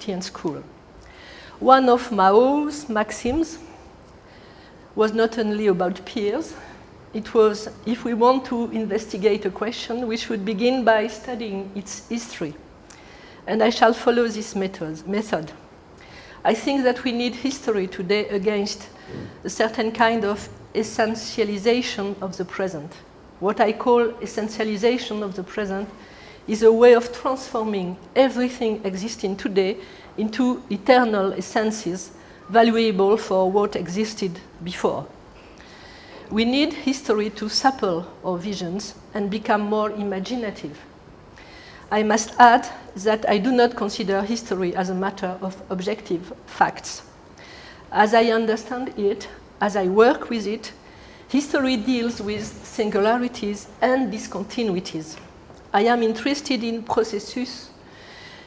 university and school. One of Mao's maxims was not only about peers. It was, if we want to investigate a question, we should begin by studying its history. And I shall follow this method. I think that we need history today against a certain kind of essentialization of the present. What I call essentialization of the present is a way of transforming everything existing today into eternal essences valuable for what existed before. We need history to supple our visions and become more imaginative. I must add that I do not consider history as a matter of objective facts. As I understand it, as I work with it, history deals with singularities and discontinuities. I am interested in processes,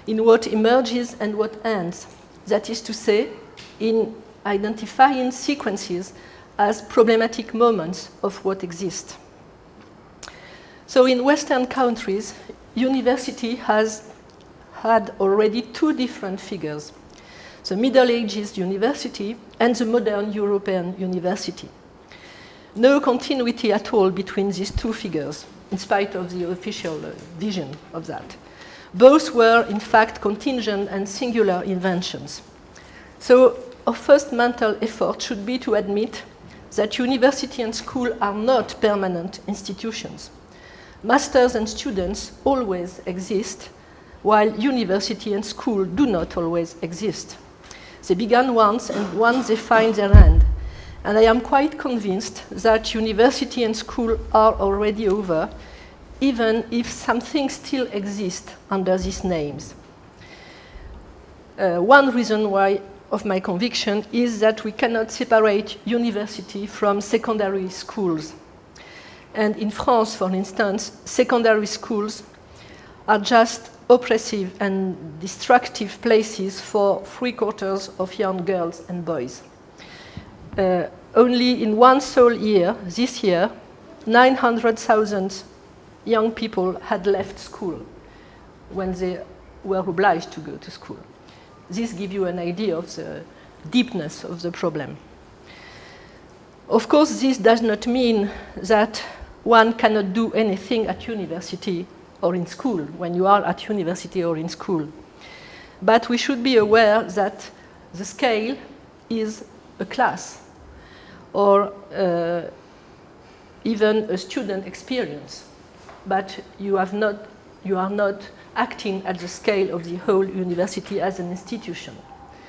in what emerges and what ends. That is to say, in identifying sequences as problematic moments of what exists. So in Western countries, university has had already two different figures: the Middle Ages university and the modern European university. No continuity at all between these two figures, in spite of the official vision of that. Both were, in fact, contingent and singular inventions. So our first mental effort should be to admit that university and school are not permanent institutions. Masters and students always exist, while university and school do not always exist. They began once, and once they find their end. And I am quite convinced that university and school are already over, even if some things still exist under these names. One reason why of my conviction is that we cannot separate university from secondary schools. And in France, for instance, secondary schools are just oppressive and destructive places for 3/4 of young girls and boys. Only in one sole year, this year, 900,000 young people had left school when they were obliged to go to school. This gives you an idea of the deepness of the problem. Of course, this does not mean that one cannot do anything at university or in school, when you are at university or in school. But we should be aware that the scale is a class or even a student experience, but you are not acting at the scale of the whole university as an institution.